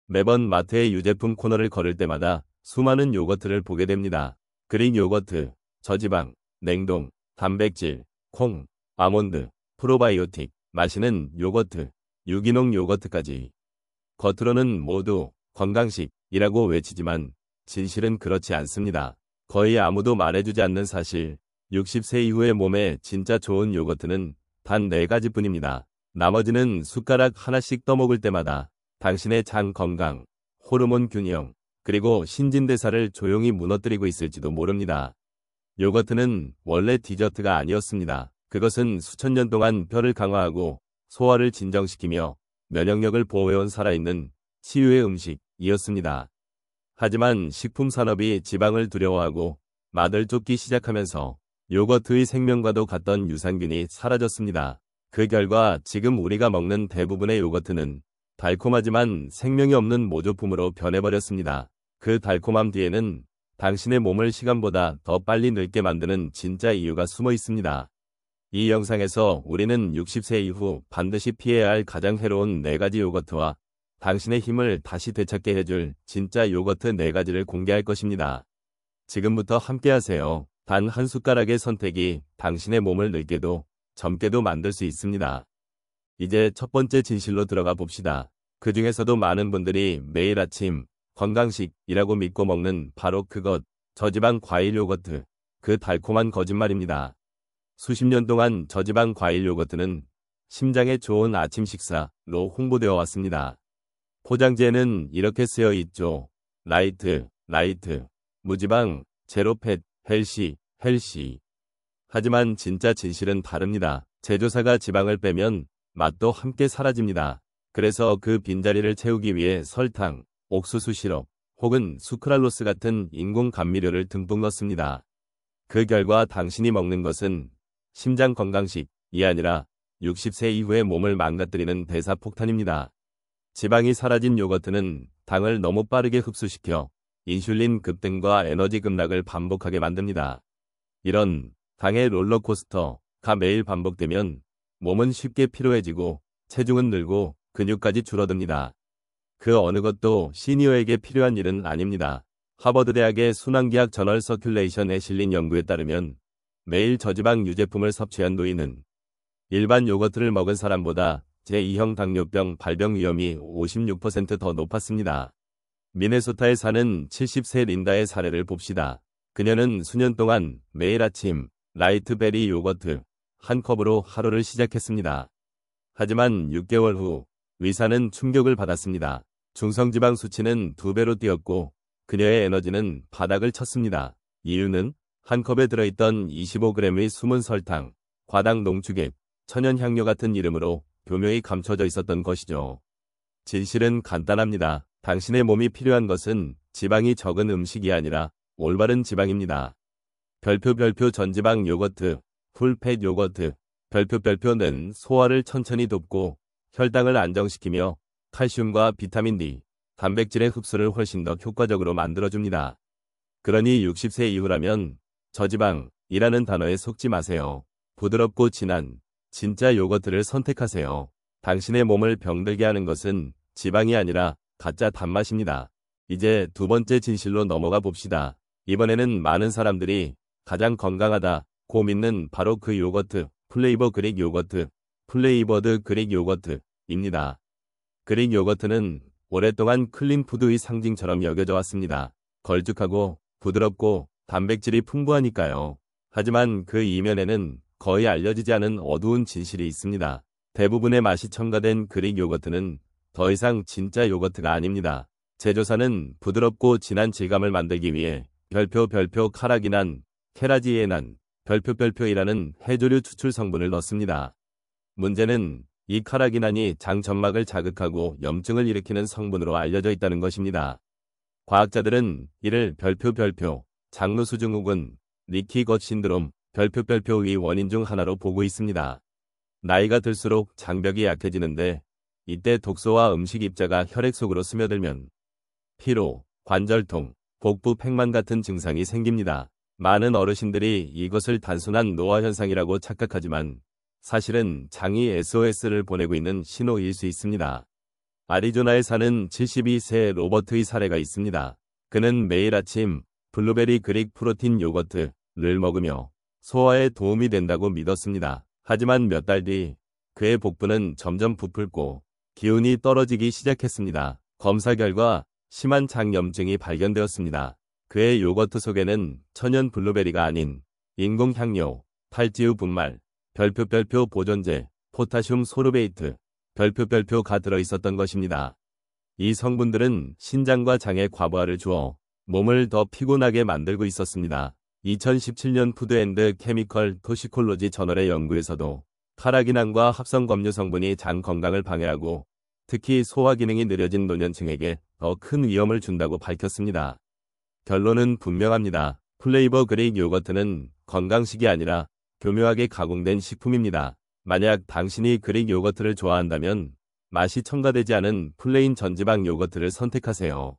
매번 마트의 유제품 코너를 걸을 때마다 수많은 요거트를 보게 됩니다. 그릭 요거트, 저지방, 냉동, 단백질, 콩, 아몬드, 프로바이오틱, 마시는 요거트, 유기농 요거트까지. 겉으로는 모두 건강식이라고 외치지만 진실은 그렇지 않습니다. 거의 아무도 말해주지 않는 사실. 60세 이후의 몸에 진짜 좋은 요거트는 단 4가지뿐입니다. 나머지는 숟가락 하나씩 떠먹을 때마다 당신의 장 건강, 호르몬 균형, 그리고 신진대사를 조용히 무너뜨리고 있을지도 모릅니다. 요거트는 원래 디저트가 아니었습니다. 그것은 수천 년 동안 뼈를 강화하고 소화를 진정시키며 면역력을 보호해온 살아있는 치유의 음식이었습니다. 하지만 식품 산업이 지방을 두려워하고 맛을 쫓기 시작하면서 요거트의 생명과도 같던 유산균이 사라졌습니다. 그 결과 지금 우리가 먹는 대부분의 요거트는 달콤하지만 생명이 없는 모조품으로 변해버렸습니다. 그 달콤함 뒤에는 당신의 몸을 시간보다 더 빨리 늙게 만드는 진짜 이유가 숨어 있습니다. 이 영상에서 우리는 60세 이후 반드시 피해야 할 가장 해로운 4가지 요거트와 당신의 힘을 다시 되찾게 해줄 진짜 요거트 4가지를 공개할 것입니다. 지금부터 함께하세요. 단 한 숟가락의 선택이 당신의 몸을 늙게도 젊게도 만들 수 있습니다. 이제 첫 번째 진실로 들어가 봅시다. 그 중에서도 많은 분들이 매일 아침 건강식이라고 믿고 먹는 바로 그것, 저지방 과일 요거트, 그 달콤한 거짓말입니다. 수십 년 동안 저지방 과일 요거트는 심장에 좋은 아침 식사로 홍보되어 왔습니다. 포장지에는 이렇게 쓰여 있죠. 라이트, 무지방, 제로팻, 헬시. 하지만 진짜 진실은 다릅니다. 제조사가 지방을 빼면 맛도 함께 사라집니다. 그래서 그 빈자리를 채우기 위해 설탕, 옥수수 시럽, 혹은 수크랄로스 같은 인공 감미료를 듬뿍 넣습니다. 그 결과 당신이 먹는 것은 심장 건강식이 아니라 60세 이후의 몸을 망가뜨리는 대사폭탄입니다. 지방이 사라진 요거트는 당을 너무 빠르게 흡수시켜 인슐린 급등과 에너지 급락을 반복하게 만듭니다. 이런 당의 롤러코스터가 매일 반복되면 몸은 쉽게 피로해지고 체중은 늘고 근육까지 줄어듭니다. 그 어느 것도 시니어에게 필요한 일은 아닙니다. 하버드 대학의 순환기학 저널 서큘레이션에 실린 연구에 따르면 매일 저지방 유제품을 섭취한 노인은 일반 요거트를 먹은 사람보다 제2형 당뇨병 발병 위험이 56% 더 높았습니다. 미네소타에 사는 70세 린다의 사례를 봅시다. 그녀는 수년 동안 매일 아침 라이트베리 요거트 한 컵으로 하루를 시작했습니다. 하지만 6개월 후 의사는 충격을 받았습니다. 중성지방 수치는 2배로 뛰었고 그녀의 에너지는 바닥을 쳤습니다. 이유는 한 컵에 들어있던 25g의 숨은 설탕, 과당 농축액, 천연향료 같은 이름으로 교묘히 감춰져 있었던 것이죠. 진실은 간단합니다. 당신의 몸이 필요한 것은 지방이 적은 음식이 아니라 올바른 지방입니다. 별표 전지방 요거트, 풀팻 요거트, 별표는 소화를 천천히 돕고 혈당을 안정시키며 칼슘과 비타민 D, 단백질의 흡수를 훨씬 더 효과적으로 만들어줍니다. 그러니 60세 이후라면 저지방이라는 단어에 속지 마세요. 부드럽고 진한 진짜 요거트를 선택하세요. 당신의 몸을 병들게 하는 것은 지방이 아니라 가짜 단맛입니다. 이제 두 번째 진실로 넘어가 봅시다. 이번에는 많은 사람들이 가장 건강하다고 믿는 바로 그 요거트, 플레이버 그릭 요거트, 플레이버드 그릭 요거트입니다. 그릭 요거트는 오랫동안 클린푸드의 상징처럼 여겨져 왔습니다. 걸쭉하고 부드럽고 단백질이 풍부하니까요. 하지만 그 이면에는 거의 알려지지 않은 어두운 진실이 있습니다. 대부분의 맛이 첨가된 그릭 요거트는 더 이상 진짜 요거트가 아닙니다. 제조사는 부드럽고 진한 질감을 만들기 위해 별표 카라기난, 케라지에난, 별표이라는 해조류 추출 성분을 넣습니다. 문제는 이 카라기난이 장 점막을 자극하고 염증을 일으키는 성분으로 알려져 있다는 것입니다. 과학자들은 이를 별표, 장루수증 혹은 리키 것 신드롬, 별표의 원인 중 하나로 보고 있습니다. 나이가 들수록 장벽이 약해지는데 이때 독소와 음식 입자가 혈액 속으로 스며들면 피로, 관절통, 복부 팽만 같은 증상이 생깁니다. 많은 어르신들이 이것을 단순한 노화 현상이라고 착각하지만 사실은 장이 SOS를 보내고 있는 신호일 수 있습니다. 아리조나에 사는 72세 로버트의 사례가 있습니다. 그는 매일 아침 블루베리 그릭 프로틴 요거트를 먹으며 소화에 도움이 된다고 믿었습니다. 하지만 몇 달 뒤 그의 복부는 점점 부풀고 기운이 떨어지기 시작했습니다. 검사 결과 심한 장염증이 발견되었습니다. 그의 요거트 속에는 천연 블루베리가 아닌 인공 향료, 탈지우 분말, 별표 보존제, 포타슘 소르베이트, 별표가 들어있었던 것입니다. 이 성분들은 신장과 장에 과부하를 주어 몸을 더 피곤하게 만들고 있었습니다. 2017년 푸드 앤드 케미컬 토시콜로지 저널의 연구에서도 카라기난과 합성검류 성분이 장 건강을 방해하고 특히 소화 기능이 느려진 노년층에게 더 큰 위험을 준다고 밝혔습니다. 결론은 분명합니다. 플레이버 그릭 요거트는 건강식이 아니라 교묘하게 가공된 식품입니다. 만약 당신이 그릭 요거트를 좋아한다면 맛이 첨가되지 않은 플레인 전지방 요거트를 선택하세요.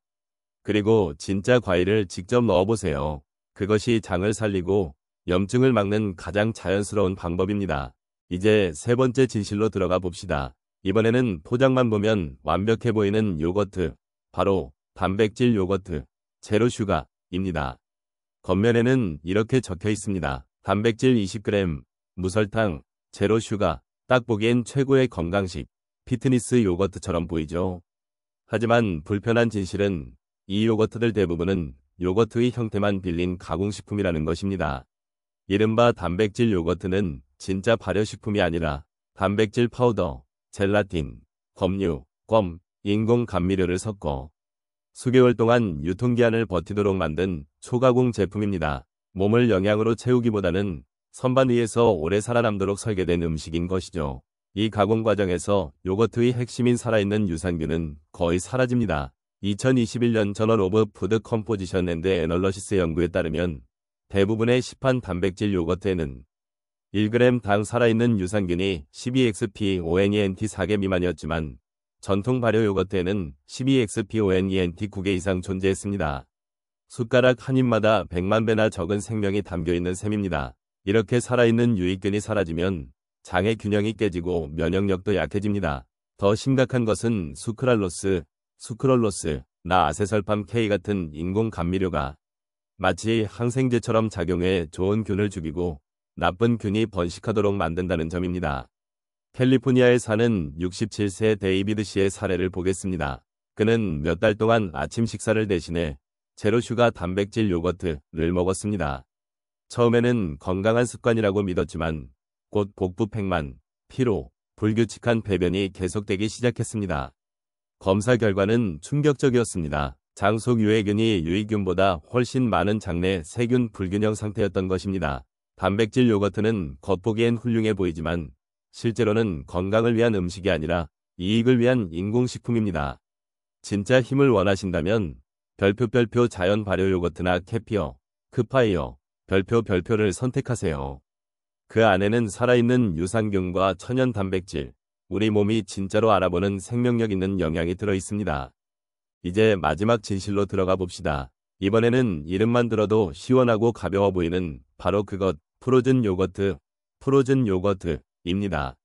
그리고 진짜 과일을 직접 넣어보세요. 그것이 장을 살리고 염증을 막는 가장 자연스러운 방법입니다. 이제 세 번째 진실로 들어가 봅시다. 이번에는 포장만 보면 완벽해 보이는 요거트, 바로 단백질 요거트, 제로 슈가입니다. 겉면에는 이렇게 적혀 있습니다. 단백질 20g, 무설탕, 제로 슈가, 딱 보기엔 최고의 건강식, 피트니스 요거트처럼 보이죠. 하지만 불편한 진실은 이 요거트들 대부분은 요거트의 형태만 빌린 가공식품이라는 것입니다. 이른바 단백질 요거트는 진짜 발효식품이 아니라 단백질 파우더, 젤라틴, 검류, 껌, 인공 감미료를 섞어 수개월 동안 유통기한을 버티도록 만든 초가공 제품입니다. 몸을 영양으로 채우기보다는 선반 위에서 오래 살아남도록 설계된 음식인 것이죠. 이 가공 과정에서 요거트의 핵심인 살아있는 유산균은 거의 사라집니다. 2021년 저널 오브 푸드 컴포지션 앤드 애널러시스 연구에 따르면 대부분의 시판 단백질 요거트에는 1g당 살아있는 유산균이 12XPONENT 4개 미만이었지만 전통 발효 요거트에는 12XPONENT 9개 이상 존재했습니다. 숟가락 한 입마다 100만 배나 적은 생명이 담겨있는 셈입니다. 이렇게 살아있는 유익균이 사라지면 장의 균형이 깨지고 면역력도 약해집니다. 더 심각한 것은 수크랄로스, 나아세설팜 K 같은 인공 감미료가 마치 항생제처럼 작용해 좋은 균을 죽이고 나쁜 균이 번식하도록 만든다는 점입니다. 캘리포니아에 사는 67세 데이비드 씨의 사례를 보겠습니다. 그는 몇 달 동안 아침 식사를 대신해 제로슈가 단백질 요거트를 먹었습니다. 처음에는 건강한 습관이라고 믿었지만 곧 복부 팽만, 피로, 불규칙한 배변이 계속되기 시작했습니다. 검사 결과는 충격적이었습니다. 장 속 유해균이 유익균보다 훨씬 많은 장내 세균 불균형 상태였던 것입니다. 단백질 요거트는 겉보기엔 훌륭해 보이지만 실제로는 건강을 위한 음식이 아니라 이익을 위한 인공식품입니다. 진짜 힘을 원하신다면 별표 자연 발효 요거트나 캐피어, 크파이어, 별표를 선택하세요. 그 안에는 살아있는 유산균과 천연 단백질, 우리 몸이 진짜로 알아보는 생명력 있는 영양이 들어있습니다. 이제 마지막 진실로 들어가 봅시다. 이번에는 이름만 들어도 시원하고 가벼워 보이는 바로 그것, 프로즌 요거트입니다.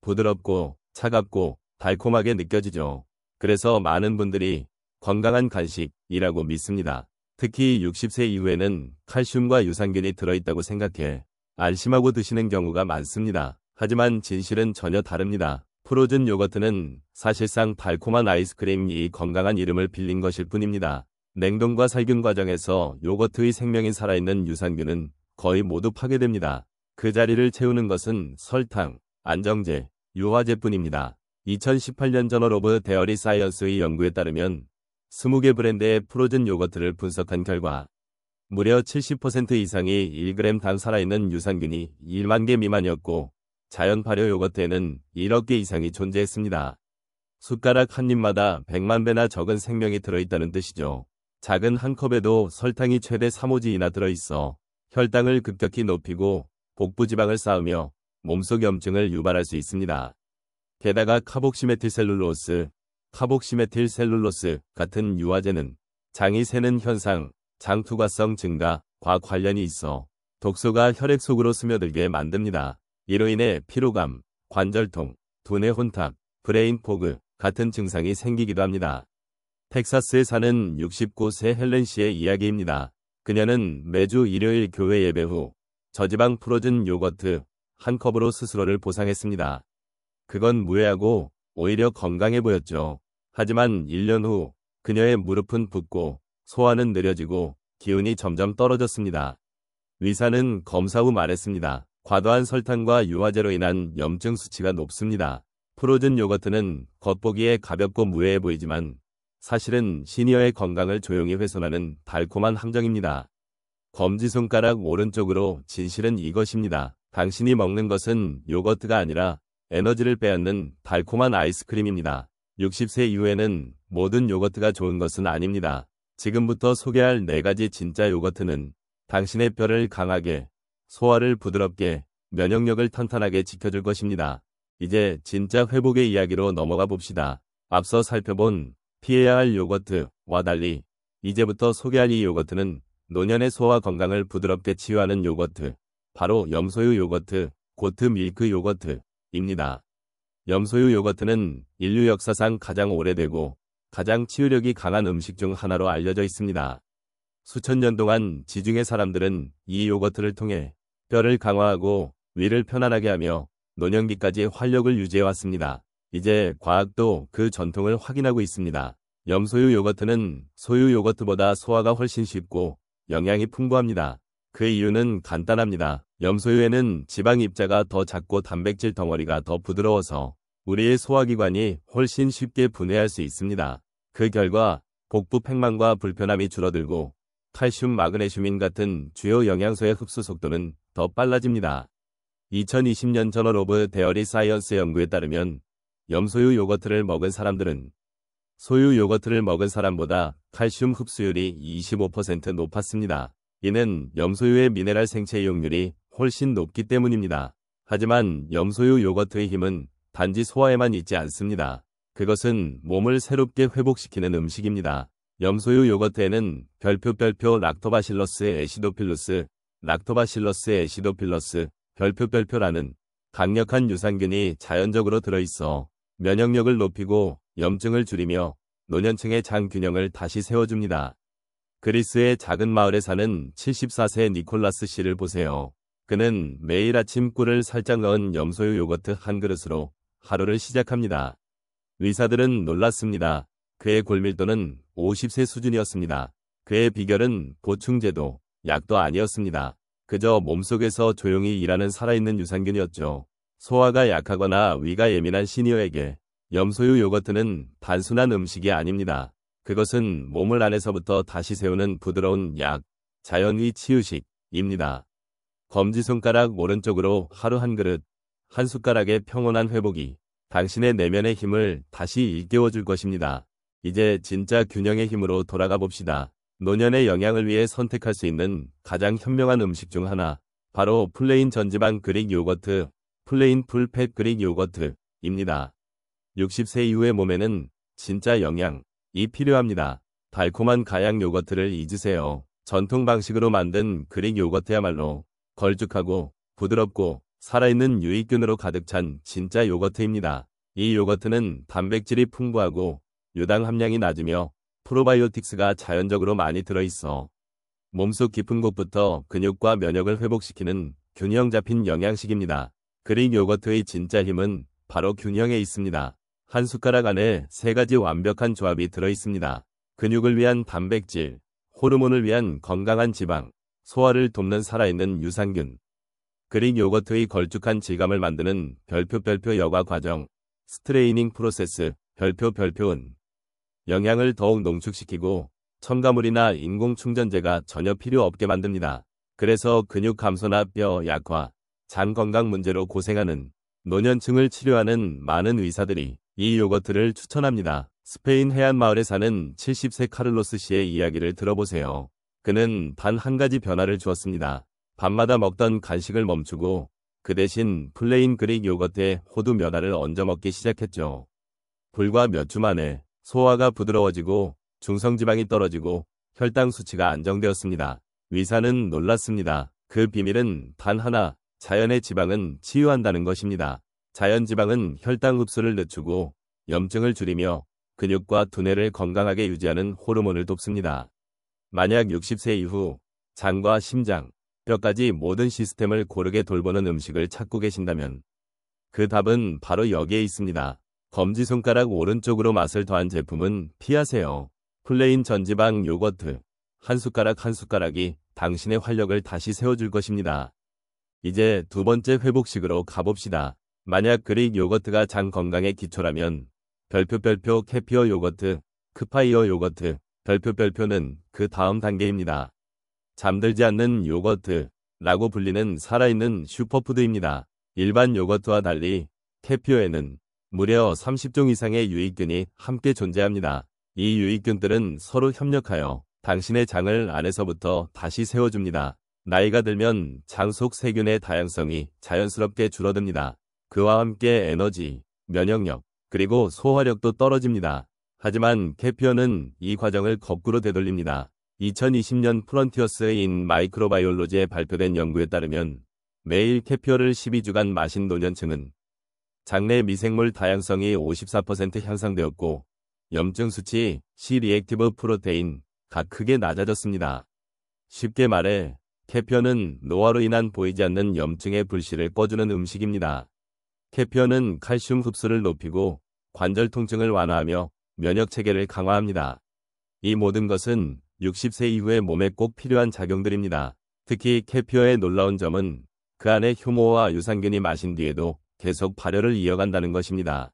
부드럽고 차갑고 달콤하게 느껴지죠. 그래서 많은 분들이 건강한 간식이라고 믿습니다. 특히 60세 이후에는 칼슘과 유산균이 들어있다고 생각해 안심하고 드시는 경우가 많습니다. 하지만 진실은 전혀 다릅니다. 프로즌 요거트는 사실상 달콤한 아이스크림이 건강한 이름을 빌린 것일 뿐입니다. 냉동과 살균 과정에서 요거트의 생명인 살아있는 유산균은 거의 모두 파괴됩니다. 그 자리를 채우는 것은 설탕, 안정제, 유화제뿐입니다. 2018년 저널 오브 데어리 사이언스의 연구에 따르면 20개 브랜드의 프로즌 요거트를 분석한 결과 무려 70% 이상이 1g당 살아있는 유산균이 1만 개 미만이었고 자연 발효 요거트에는 1억 개 이상이 존재했습니다. 숟가락 한 입마다 100만 배나 적은 생명이 들어있다는 뜻이죠. 작은 한 컵에도 설탕이 최대 3호지이나 들어있어 혈당을 급격히 높이고 복부 지방을 쌓으며 몸속 염증을 유발할 수 있습니다. 게다가 카복시메틸셀룰로스 같은 유화제는 장이 새는 현상, 장투과성 증가와 관련이 있어 독소가 혈액 속으로 스며들게 만듭니다. 이로 인해 피로감, 관절통, 두뇌 혼탁, 브레인 포그, 같은 증상이 생기기도 합니다. 텍사스에 사는 69세 헬렌 씨의 이야기입니다. 그녀는 매주 일요일 교회 예배 후 저지방 프로즌 요거트 한 컵으로 스스로를 보상했습니다. 그건 무해하고 오히려 건강해 보였죠. 하지만 1년 후 그녀의 무릎은 붓고 소화는 느려지고 기운이 점점 떨어졌습니다. 의사는 검사 후 말했습니다. 과도한 설탕과 유화제로 인한 염증 수치가 높습니다. 프로즌 요거트는 겉보기에 가볍고 무해해 보이지만 사실은 시니어의 건강을 조용히 훼손하는 달콤한 함정입니다. 검지손가락 오른쪽으로 진실은 이것입니다. 당신이 먹는 것은 요거트가 아니라 에너지를 빼앗는 달콤한 아이스크림입니다. 60세 이후에는 모든 요거트가 좋은 것은 아닙니다. 지금부터 소개할 4가지 진짜 요거트는 당신의 뼈를 강하게, 소화를 부드럽게, 면역력을 탄탄하게 지켜줄 것입니다. 이제 진짜 회복의 이야기로 넘어가 봅시다. 앞서 살펴본 피해야 할 요거트와 달리 이제부터 소개할 이 요거트는 노년의 소화 건강을 부드럽게 치유하는 요거트, 바로 염소유 요거트, 고트 밀크 요거트입니다. 염소유 요거트는 인류 역사상 가장 오래되고 가장 치유력이 강한 음식 중 하나로 알려져 있습니다. 수천 년 동안 지중해 사람들은 이 요거트를 통해 뼈를 강화하고 위를 편안하게 하며 노년기까지 활력을 유지해왔습니다. 이제 과학도 그 전통을 확인하고 있습니다. 염소유 요거트는 소유 요거트보다 소화가 훨씬 쉽고 영양이 풍부합니다. 그 이유는 간단합니다. 염소유에는 지방 입자가 더 작고 단백질 덩어리가 더 부드러워서 우리의 소화기관이 훨씬 쉽게 분해할 수 있습니다. 그 결과 복부 팽만과 불편함이 줄어들고 칼슘, 마그네슘인 같은 주요 영양소의 흡수 속도는 더 빨라집니다. 2020년 저널 오브 데어리 사이언스 연구에 따르면 염소유 요거트를 먹은 사람들은 소유 요거트를 먹은 사람보다 칼슘 흡수율이 25% 높았습니다. 이는 염소유의 미네랄 생체 이용률이 훨씬 높기 때문입니다. 하지만 염소유 요거트의 힘은 단지 소화에만 있지 않습니다. 그것은 몸을 새롭게 회복시키는 음식입니다. 염소유 요거트에는 별표 락토바실러스 애시도필러스 별표라는 강력한 유산균이 자연적으로 들어있어 면역력을 높이고 염증을 줄이며 노년층의 장 균형을 다시 세워줍니다. 그리스의 작은 마을에 사는 74세 니콜라스 씨를 보세요. 그는 매일 아침 꿀을 살짝 넣은 염소유 요거트 한 그릇으로 하루를 시작합니다. 의사들은 놀랐습니다. 그의 골밀도는 50세 수준이었습니다. 그의 비결은 보충제도, 약도 아니었습니다. 그저 몸속에서 조용히 일하는 살아있는 유산균이었죠. 소화가 약하거나 위가 예민한 시니어에게 염소유 요거트는 단순한 음식이 아닙니다. 그것은 몸을 안에서부터 다시 세우는 부드러운 약, 자연의 치유식입니다. 검지손가락 오른쪽으로 하루 한 그릇, 한 숟가락의 평온한 회복이 당신의 내면의 힘을 다시 일깨워줄 것입니다. 이제 진짜 균형의 힘으로 돌아가 봅시다. 노년의 영양을 위해 선택할 수 있는 가장 현명한 음식 중 하나, 바로 플레인 전지방 그릭 요거트, 플레인 풀팻 그릭 요거트입니다. 60세 이후의 몸에는 진짜 영양이 필요합니다. 달콤한 가양 요거트를 잊으세요. 전통 방식으로 만든 그릭 요거트야말로 걸쭉하고 부드럽고 살아있는 유익균으로 가득 찬 진짜 요거트입니다. 이 요거트는 단백질이 풍부하고 유당 함량이 낮으며 프로바이오틱스가 자연적으로 많이 들어있어 몸속 깊은 곳부터 근육과 면역을 회복시키는 균형 잡힌 영양식입니다. 그릭 요거트의 진짜 힘은 바로 균형에 있습니다. 한 숟가락 안에 3가지 완벽한 조합이 들어있습니다. 근육을 위한 단백질, 호르몬을 위한 건강한 지방, 소화를 돕는 살아있는 유산균. 그릭 요거트의 걸쭉한 질감을 만드는 별표 여과 과정, 스트레이닝 프로세스, 별표은 영양을 더욱 농축시키고 첨가물이나 인공 충전제가 전혀 필요 없게 만듭니다. 그래서 근육 감소나 뼈 약화, 장 건강 문제로 고생하는 노년층을 치료하는 많은 의사들이 이 요거트를 추천합니다. 스페인 해안 마을에 사는 70세 카를로스 씨의 이야기를 들어보세요. 그는 단 한 가지 변화를 주었습니다. 밤마다 먹던 간식을 멈추고 그 대신 플레인 그릭 요거트에 호두 면화를 얹어 먹기 시작했죠. 불과 몇 주 만에 소화가 부드러워지고 중성지방이 떨어지고 혈당 수치가 안정되었습니다. 의사는 놀랐습니다. 그 비밀은 단 하나, 자연의 지방은 치유한다는 것입니다. 자연 지방은 혈당 흡수를 늦추고 염증을 줄이며 근육과 두뇌를 건강하게 유지하는 호르몬을 돕습니다. 만약 60세 이후 장과 심장, 뼈까지 모든 시스템을 고르게 돌보는 음식을 찾고 계신다면 그 답은 바로 여기에 있습니다. 검지손가락 오른쪽으로 맛을 더한 제품은 피하세요. 플레인 전지방 요거트 한 숟가락 한 숟가락이 당신의 활력을 다시 세워줄 것입니다. 이제 두 번째 회복식으로 가봅시다. 만약 그릭 요거트가 장 건강의 기초라면 별표 캐피어 요거트, 크파이어 요거트, 별표는 그 다음 단계입니다. 잠들지 않는 요거트라고 불리는 살아있는 슈퍼푸드입니다. 일반 요거트와 달리 캐피어에는 무려 30종 이상의 유익균이 함께 존재합니다. 이 유익균들은 서로 협력하여 당신의 장을 안에서부터 다시 세워줍니다. 나이가 들면 장 속 세균의 다양성이 자연스럽게 줄어듭니다. 그와 함께 에너지, 면역력, 그리고 소화력도 떨어집니다. 하지만 캐피어는 이 과정을 거꾸로 되돌립니다. 2020년 프론티어스 인 마이크로바이올로지에 발표된 연구에 따르면 매일 캐피어를 12주간 마신 노년층은 장내 미생물 다양성이 54% 향상되었고 염증 수치, C-리액티브 프로테인가 크게 낮아졌습니다. 쉽게 말해 캐피어는 노화로 인한 보이지 않는 염증의 불씨를 꺼주는 음식입니다. 캐피어는 칼슘 흡수를 높이고 관절 통증을 완화하며 면역 체계를 강화합니다. 이 모든 것은 60세 이후의 몸에 꼭 필요한 작용들입니다. 특히 캐피어의 놀라운 점은 그 안에 효모와 유산균이 마신 뒤에도 계속 발효를 이어간다는 것입니다.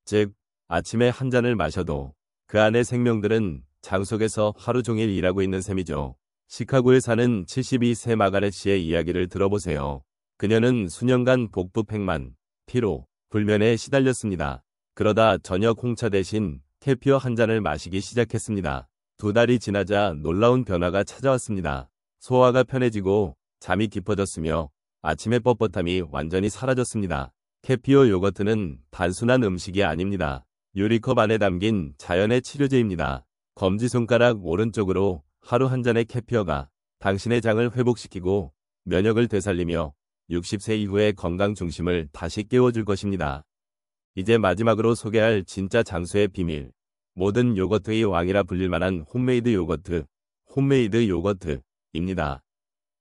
즉, 아침에 한 잔을 마셔도 그 안의 생명들은 장 속에서 하루 종일 일하고 있는 셈이죠. 시카고에 사는 72세 마가렛 씨의 이야기를 들어보세요. 그녀는 수년간 복부 팽만, 피로, 불면에 시달렸습니다. 그러다 저녁 홍차 대신 캐피어 한 잔을 마시기 시작했습니다. 2달이 지나자 놀라운 변화가 찾아왔습니다. 소화가 편해지고 잠이 깊어졌으며 아침의 뻣뻣함이 완전히 사라졌습니다. 캐피어 요거트는 단순한 음식이 아닙니다. 유리컵 안에 담긴 자연의 치료제입니다. 검지손가락 오른쪽으로 하루 한 잔의 캐피어가 당신의 장을 회복시키고 면역을 되살리며 60세 이후의 건강 중심을 다시 깨워줄 것입니다. 이제 마지막으로 소개할 진짜 장수의 비밀. 모든 요거트의 왕이라 불릴 만한 홈메이드 요거트입니다.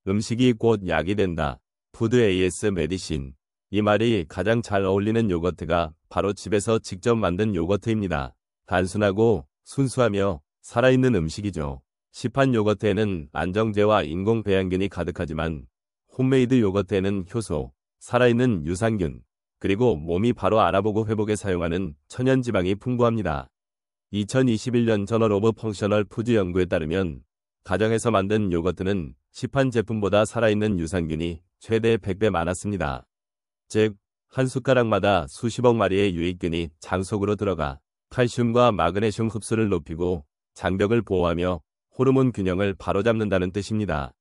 음식이 곧 약이 된다. 푸드 AS 메디신. 이 말이 가장 잘 어울리는 요거트가 바로 집에서 직접 만든 요거트입니다. 단순하고 순수하며 살아있는 음식이죠. 시판 요거트에는 안정제와 인공 배양균이 가득하지만 홈메이드 요거트에는 효소, 살아있는 유산균, 그리고 몸이 바로 알아보고 회복에 사용하는 천연지방이 풍부합니다. 2021년 저널 오브 펑셔널 푸드 연구에 따르면 가정에서 만든 요거트는 시판 제품보다 살아있는 유산균이 최대 100배 많았습니다. 즉, 한 숟가락마다 수십억 마리의 유익균이 장 속으로 들어가 칼슘과 마그네슘 흡수를 높이고 장벽을 보호하며 호르몬 균형을 바로잡는다는 뜻입니다.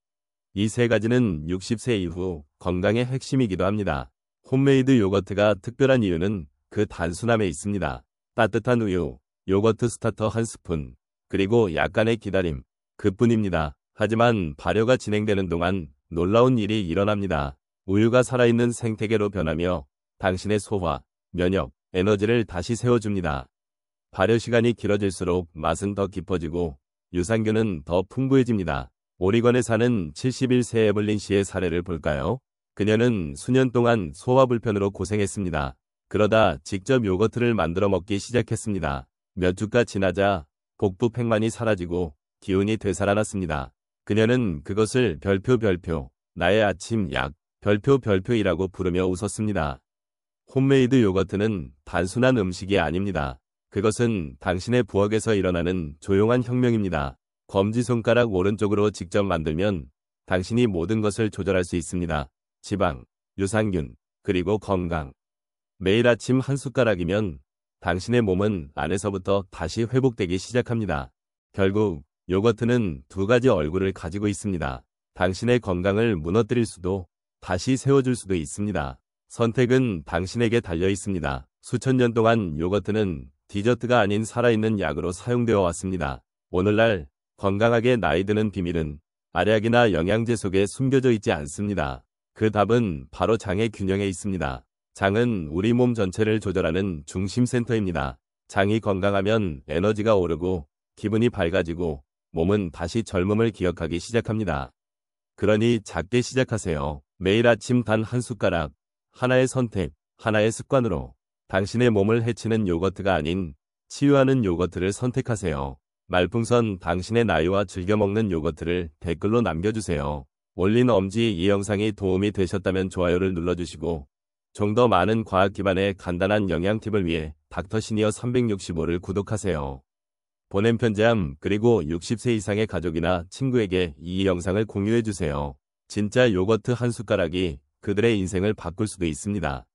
이 세 가지는 60세 이후 건강의 핵심이기도 합니다. 홈메이드 요거트가 특별한 이유는 그 단순함에 있습니다. 따뜻한 우유, 요거트 스타터 한 스푼, 그리고 약간의 기다림, 그뿐입니다. 하지만 발효가 진행되는 동안 놀라운 일이 일어납니다. 우유가 살아있는 생태계로 변하며 당신의 소화, 면역, 에너지를 다시 세워줍니다. 발효 시간이 길어질수록 맛은 더 깊어지고 유산균은 더 풍부해집니다. 오리건에 사는 71세 에블린 씨의 사례를 볼까요? 그녀는 수년 동안 소화 불편으로 고생했습니다. 그러다 직접 요거트를 만들어 먹기 시작했습니다. 몇 주가 지나자 복부 팽만이 사라지고 기운이 되살아났습니다. 그녀는 그것을 별표, 나의 아침 약, 별표이라고 부르며 웃었습니다. 홈메이드 요거트는 단순한 음식이 아닙니다. 그것은 당신의 부엌에서 일어나는 조용한 혁명입니다. 검지손가락 오른쪽으로 직접 만들면 당신이 모든 것을 조절할 수 있습니다. 지방, 유산균, 그리고 건강. 매일 아침 한 숟가락이면 당신의 몸은 안에서부터 다시 회복되기 시작합니다. 결국 요거트는 두 가지 얼굴을 가지고 있습니다. 당신의 건강을 무너뜨릴 수도 다시 세워줄 수도 있습니다. 선택은 당신에게 달려 있습니다. 수천 년 동안 요거트는 디저트가 아닌 살아있는 약으로 사용되어 왔습니다. 오늘날 건강하게 나이 드는 비밀은 알약이나 영양제 속에 숨겨져 있지 않습니다. 그 답은 바로 장의 균형에 있습니다. 장은 우리 몸 전체를 조절하는 중심 센터입니다. 장이 건강하면 에너지가 오르고 기분이 밝아지고 몸은 다시 젊음을 기억하기 시작합니다. 그러니 작게 시작하세요. 매일 아침 단 한 숟가락, 하나의 선택, 하나의 습관으로 당신의 몸을 해치는 요거트가 아닌 치유하는 요거트를 선택하세요. 말풍선 당신의 나이와 즐겨 먹는 요거트를 댓글로 남겨주세요. 올린 엄지 이 영상이 도움이 되셨다면 좋아요를 눌러주시고 좀 더 많은 과학 기반의 간단한 영양 팁을 위해 닥터시니어 365를 구독하세요. 보냄 편지함 그리고 60세 이상의 가족이나 친구에게 이 영상을 공유해주세요. 진짜 요거트 한 숟가락이 그들의 인생을 바꿀 수도 있습니다.